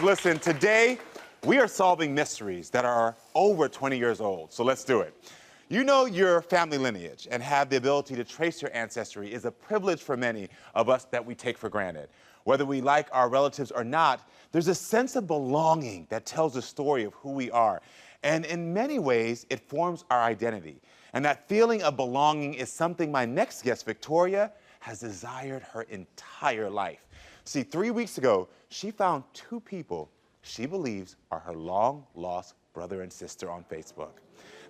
Listen, today we are solving mysteries that are over 20 years old, so let's do it. You know your family lineage and have the ability to trace your ancestry is a privilege for many of us that we take for granted. Whether we like our relatives or not, there's a sense of belonging that tells the story of who we are. And in many ways, it forms our identity. And that feeling of belonging is something my next guest, Victoria, has desired her entire life. See, 3 weeks ago, she found two people she believes are her long-lost brother and sister on Facebook.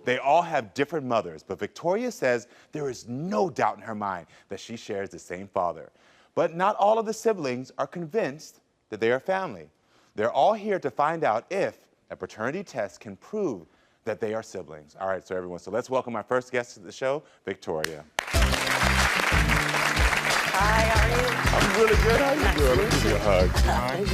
They all have different mothers, but Victoria says there is no doubt in her mind that she shares the same father. But not all of the siblings are convinced that they are family. They're all here to find out if a paternity test can prove that they are siblings. All right, so everyone, so let's welcome our first guest to the show, Victoria. Hi, how are you? I'm really good. How you doing? Let me give you a hug.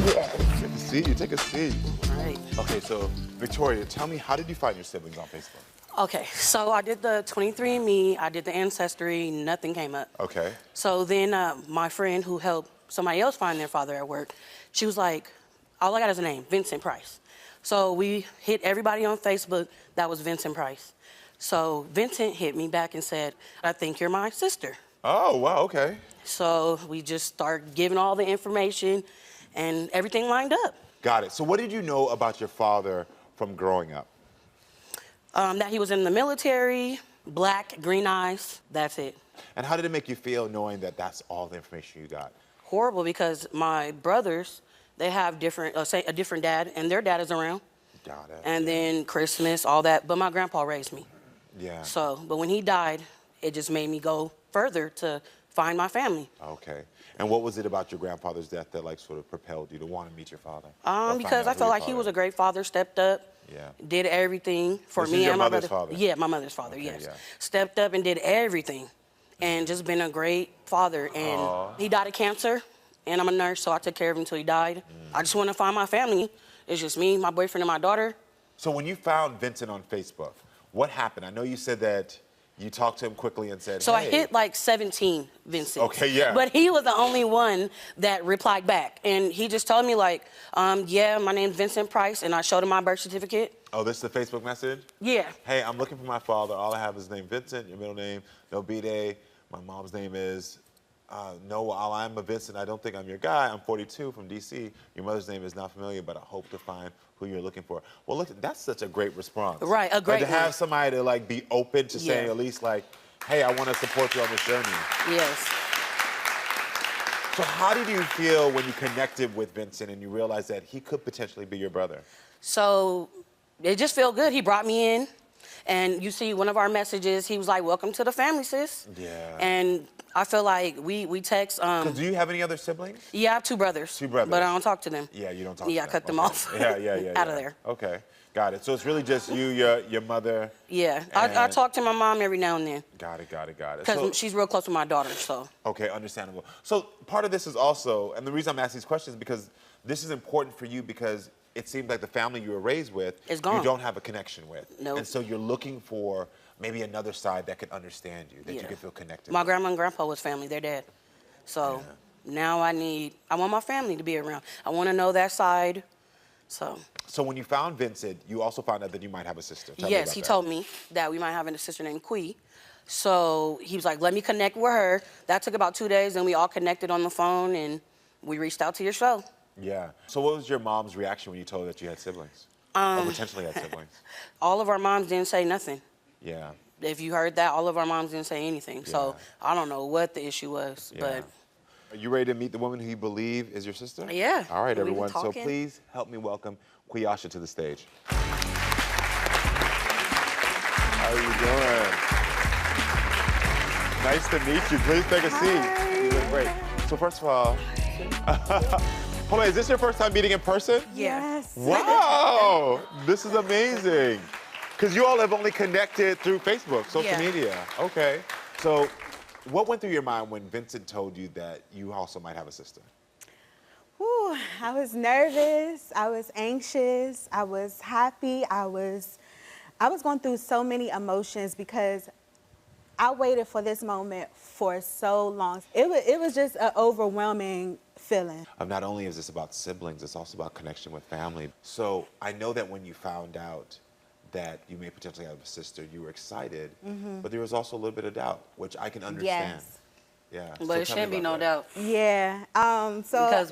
Yes. Good to see you. Take a seat. All right. Okay, so Victoria, tell me, how did you find your siblings on Facebook? Okay, so I did the 23andMe, I did the Ancestry, nothing came up. Okay. So then my friend who helped somebody else find their father at work, she was like, all I got is a name, Vincent Price. So we hit everybody on Facebook that was Vincent Price. So Vincent hit me back and said, I think you're my sister. Oh, wow, okay. So we just started giving all the information and everything lined up. Got it. So what did you know about your father from growing up? That he was in the military, black, green eyes, that's it. And how did it make you feel knowing that that's all the information you got? Horrible, because my brothers, they have different, say a different dad, and their dad is around. Got it. And then Christmas, all that, but my grandpa raised me. Yeah. So, but when he died, it just made me go further to find my family. Okay. And what was it about your grandfather's death that like sort of propelled you to want to meet your father? Because I felt like he was a great father, stepped up, did everything for This me is your and my mother's brother. father? Yeah, my mother's father, Okay, yes. yeah. Stepped up and did everything and just been a great father. And he died of cancer, and I'm a nurse, so I took care of him until he died. I just want to find my family. It's just me, my boyfriend, and my daughter. So when you found Vincent on Facebook, what happened? I know you said that you talked to him quickly and said, So hey. I hit like 17 Vincent. Okay, yeah. But he was the only one that replied back. And he just told me like, yeah, my name's Vincent Price, and I showed him my birth certificate. Oh, this is the Facebook message? Yeah. Hey, I'm looking for my father. All I have is his name Vincent, your middle name, no B-Day. My mom's name is, no, I'm a Vincent. I don't think I'm your guy. I'm 42 from D.C. Your mother's name is not familiar, but I hope to find who you're looking for. Well, look, that's such a great response. Right, a great like to have somebody to like be open to saying at least like, hey, I want to support you on this journey. Yes. So how did you feel when you connected with Vincent and you realized that he could potentially be your brother? So it just felt good. He brought me in, and you see one of our messages, he was like, welcome to the family, sis. Yeah. And I feel like we text. So do you have any other siblings? Yeah, I have two brothers. Two brothers. But I don't talk to them. Yeah, you don't talk to them. Yeah, I cut them Okay. off. Yeah. Out of there. Okay, got it. So it's really just you, your mother. Yeah, I talk to my mom every now and then. Got it. Because she's real close to my daughter, so. Okay, understandable. So part of this is also, and the reason I'm asking these questions is because this is important for you because it seems like the family you were raised with, it's gone. You don't have a connection with. Nope. And so you're looking for maybe another side that could understand you, that you could feel connected My with. grandma and grandpa was family, they're dead. So now I want my family to be around. I want to know that side, so. So when you found Vincent, you also found out that you might have a sister. Tell me Yes, about he that. told me that we might have a sister named Kui. So he was like, let me connect with her. That took about 2 days, and we all connected on the phone, and we reached out to your show. Yeah. So what was your mom's reaction when you told her that you had siblings? Or potentially had siblings? All of our moms didn't say nothing. Yeah. If you heard that, all of our moms didn't say anything. So I don't know what the issue was, but. Are you ready to meet the woman who you believe is your sister? Yeah. All right, We've been everyone. So talking. please help me welcome Quiyasha to the stage. How are you doing? Nice to meet you. Please take a seat. You're doing great. So first of all, hold on, is this your first time meeting in person? Yes. Wow, this is amazing. Because you all have only connected through Facebook, social media. Okay. So what went through your mind when Vincent told you that you also might have a sister? Ooh, I was nervous, I was anxious, I was happy, I was going through so many emotions because I waited for this moment for so long. It was just an overwhelming feeling. Not only is this about siblings, it's also about connection with family. So I know that when you found out that you may potentially have a sister, you were excited, but there was also a little bit of doubt, which I can understand. Yes. Yeah. But So it tell me shouldn't be about no that. doubt. Yeah. Because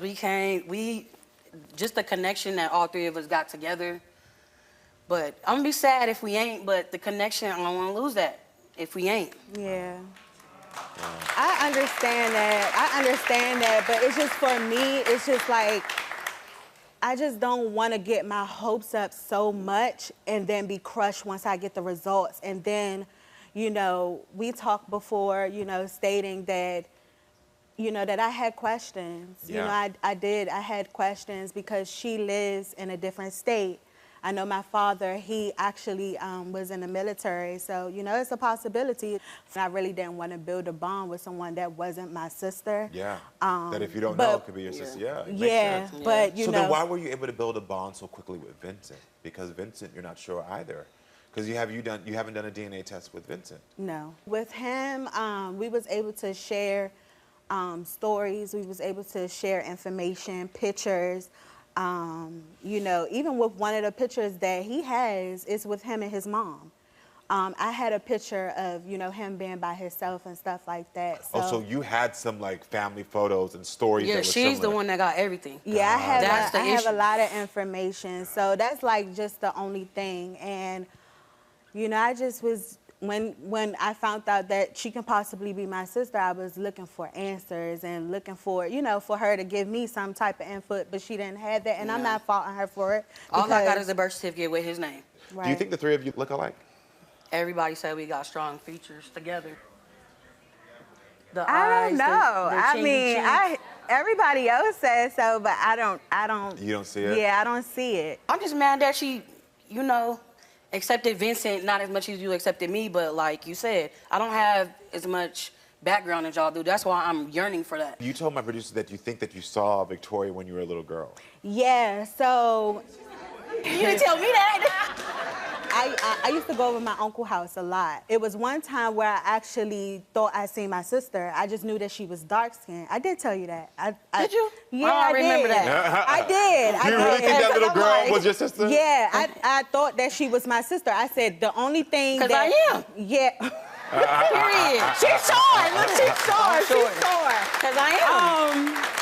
just the connection that all three of us got together. But I'm gonna be sad if we ain't, but the connection, I don't wanna lose that if we ain't. Yeah. I understand that, but it's just for me, it's just like, I just don't want to get my hopes up so much and then be crushed once I get the results. And then, we talked before, stating that, that I had questions. Yeah. I had questions because she lives in a different state. I know my father, he actually was in the military, so, it's a possibility. I really didn't want to build a bond with someone that wasn't my sister. Yeah. That if you don't but- know, it could be your sister. Yeah. It makes Yeah, sense. but, So then why were you able to build a bond so quickly with Vincent? Because Vincent, you're not sure either. Because you haven't done a DNA test with Vincent. No. With him, we was able to share stories. We was able to share information, pictures. Even with one of the pictures that he has, is with him and his mom. I had a picture of, him being by himself and stuff like that. So you had some like family photos and stories that Yeah, were she's the similar. one that got everything. Yeah, I That's the have a issue. lot of information. So that's like just the only thing. And, I just was, when I found out that she can possibly be my sister, I was looking for answers and looking for, for her to give me some type of input, but she didn't have that. And I'm not faulting her for it. All I got because- is a birth certificate with his name. Do you Right. think the three of you look alike? Everybody said we got strong features together. The I eyes, don't know. the I chinky mean, cheeks. everybody else says so, but I don't. You don't see it? Yeah, I don't see it. I'm just mad that she, accepted Vincent not as much as you accepted me, but like you said, I don't have as much background as y'all do. That's why I'm yearning for that. You told my producer that you think that you saw Victoria when you were a little girl. Yeah, so You didn't tell me that. I used to go over my uncle's house a lot. It was one time where I actually thought I seen my sister. I just knew that she was dark skinned. I did tell you that. Did you? Yeah, I don't remember did. that. I did. You really think that little girl was your sister? Yeah, I thought that she was my sister. I said the only thing that. 'Cause I am. Yeah. Period. She's short. Look, she's short. I'm short. She's short. Because I am.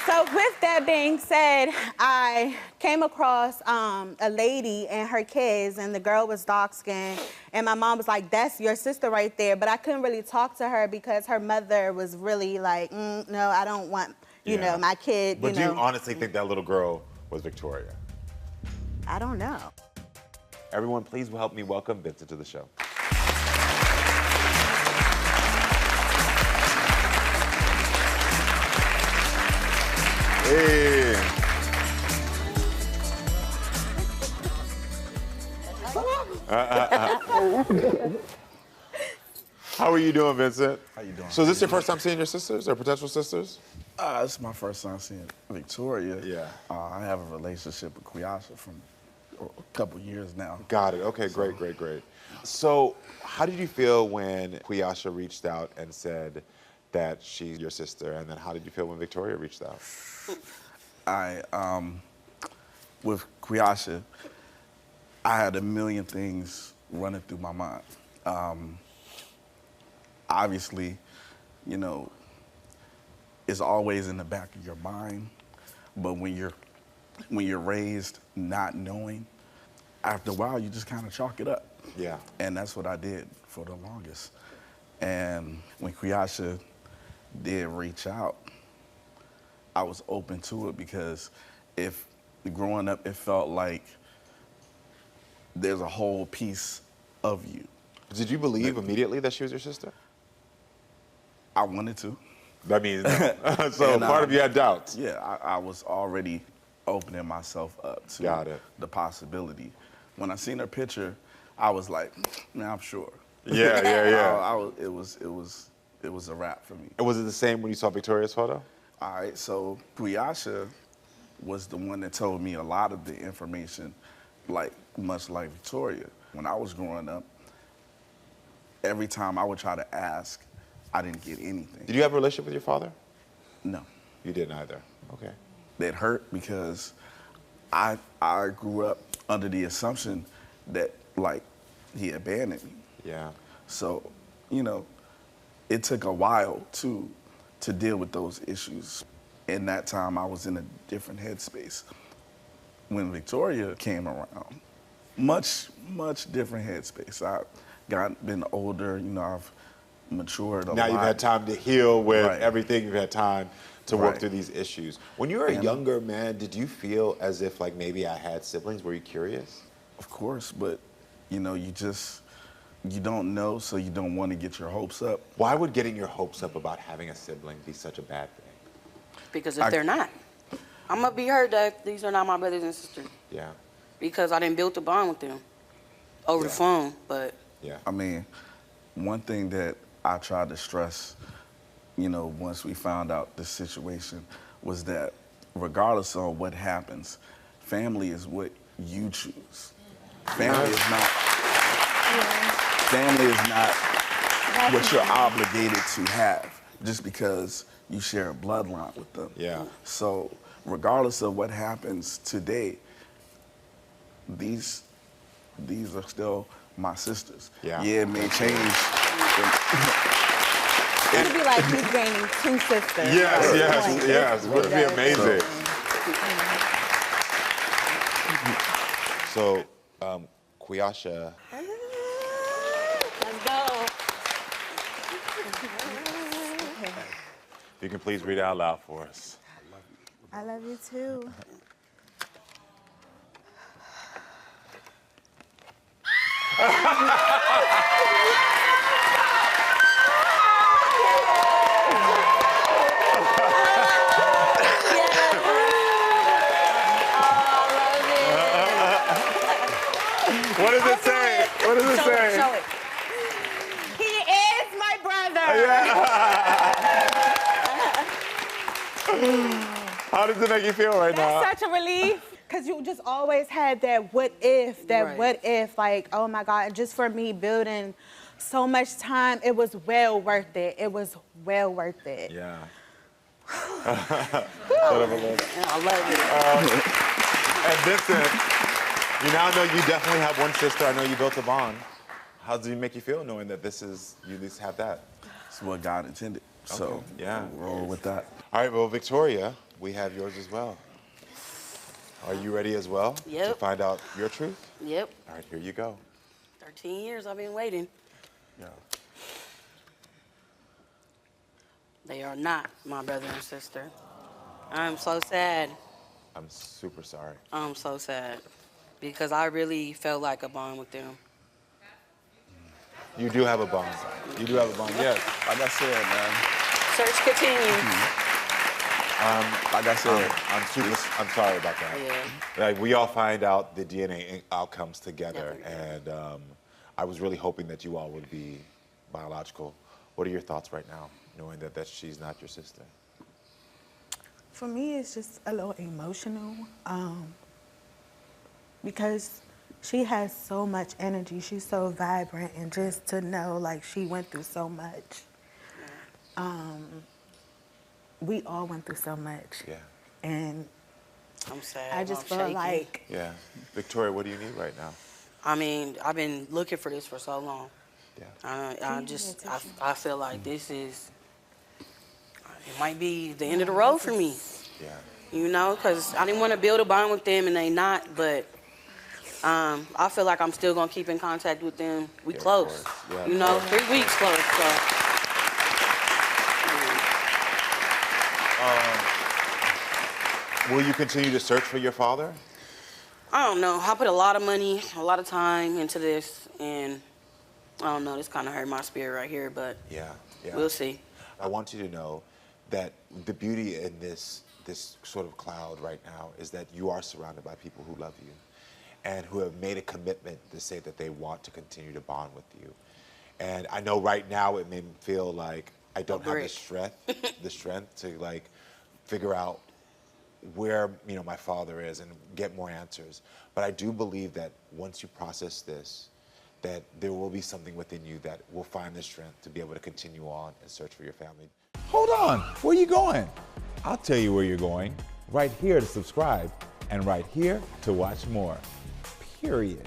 So with that being said, I came across a lady and her kids, and the girl was dark-skinned, and my mom was like, that's your sister right there, but I couldn't really talk to her because her mother was really like, no, I don't want, my kid, But do you honestly think that little girl was Victoria? I don't know. Everyone, please help me welcome Vincent to the show. Hey. How are you doing, Vincent? How you doing? So is this your first time seeing your sisters or potential sisters? This is my first time seeing Victoria. Yeah. I have a relationship with Kuyasha from a couple years now. Got it. Okay, great. So how did you feel when Kuyasha reached out and said that she's your sister? And then how did you feel when Victoria reached out? With Kuyasha, I had a million things running through my mind. Obviously, it's always in the back of your mind, but when you're raised not knowing, after a while you just kind of chalk it up. Yeah. And that's what I did for the longest. And when Kuyasha did reach out, I was open to it because if growing up it felt like there's a whole piece of you. Did you believe immediately that she was your sister? I wanted to. That means no. So And, part of you had doubts. Yeah, I was already opening myself up to Got it. the possibility. When I seen her picture, I was like, nah, I'm sure. Yeah. It was a wrap for me. And was it the same when you saw Victoria's photo? All right, so Kuyasha was the one that told me a lot of the information, much like Victoria. When I was growing up, every time I would try to ask, I didn't get anything. Did you have a relationship with your father? No. You didn't either. Okay. That hurt because I grew up under the assumption that like he abandoned me. Yeah. So, you know, it took a while to deal with those issues. In that time, I was in a different headspace. When Victoria came around, much different headspace. Been older, you know, I've matured a lot. Now you've had time to heal with Right. everything. You've had time to work Right. through these issues. When you were a And- younger man, did you feel as if like maybe I had siblings? Were you curious? Of course, but you know, you don't know, so you don't want to get your hopes up. Why would getting your hopes up about having a sibling be such a bad thing? Because if they're not, I'm gonna be hurt that these are not my brothers and sisters. Yeah. Because I didn't build a bond with them over the Yeah. phone. But Yeah. I mean, one thing that I tried to stress, you know, once we found out the situation, was that regardless of what happens, family is what you choose. Family is not. Family is not what you're obligated to have just because you share a bloodline with them. Yeah. So regardless of what happens today, these are still my sisters. Yeah. Yeah, it may change. It'd be like he's gaining two sisters. Yes, Right. yes, Like, yes. Would be amazing. So, Kuyasha, let's go. if you can please read it out loud for us. I love you too. What does it say? What does it Show say? it, show it. He is my brother. How does it make you feel right now? That's such a relief. Because you just always had that what if, Right. what if, like, oh my God, and just for me building so much time, it was well worth it. It was well worth it. Yeah. Yeah, I love it. And Vincent, you now know you definitely have one sister. I know you built a bond. How does it make you feel knowing that you at least have that? It's what God intended. So Okay, yeah. roll with that. All right, well, Victoria, we have yours as well. Are you ready as well to Yep. find out your truth? Yep. All right, here you go. 13 years I've been waiting. Yeah. They are not my brother and sister. I'm so sad. I'm super sorry. I'm so sad. Because I really felt like a bond with them. You do have a bond. You do have a bond, yes. Like I said, man. Search continues. Like I said, I'm sorry about that. Yeah. Like, we all find out the DNA outcomes together, Definitely. and I was really hoping that you all would be biological. What are your thoughts right now, knowing that she's not your sister? For me, it's just a little emotional because she has so much energy. She's so vibrant, and just to know, like, she went through so much. We all went through so much. Yeah. And I'm sad. I just I'm felt shaky. like, Yeah. Victoria, what do you need right now? I mean, I've been looking for this for so long. Yeah. I feel like this is, it might be the end of the road for me. Yeah. You know, because I didn't want to build a bond with them and they not, but I feel like I'm still going to keep in contact with them. We Yeah, of close. course. Yeah, You of know, course. 3 weeks close. So. Will you continue to search for your father? I don't know. I put a lot of money, a lot of time into this, and I don't know. This kind of hurt my spirit right here, but Yeah. Yeah. we'll see. I want you to know that the beauty in this sort of cloud right now is that you are surrounded by people who love you and who have made a commitment to say that they want to continue to bond with you. And I know right now it may feel like I don't have the strength to like figure out where my father is and get more answers. But I do believe that once you process this, that there will be something within you that will find the strength to be able to continue on and search for your family. Hold on. Where are you going? I'll tell you where you're going. Right here to subscribe and right here to watch more. Period.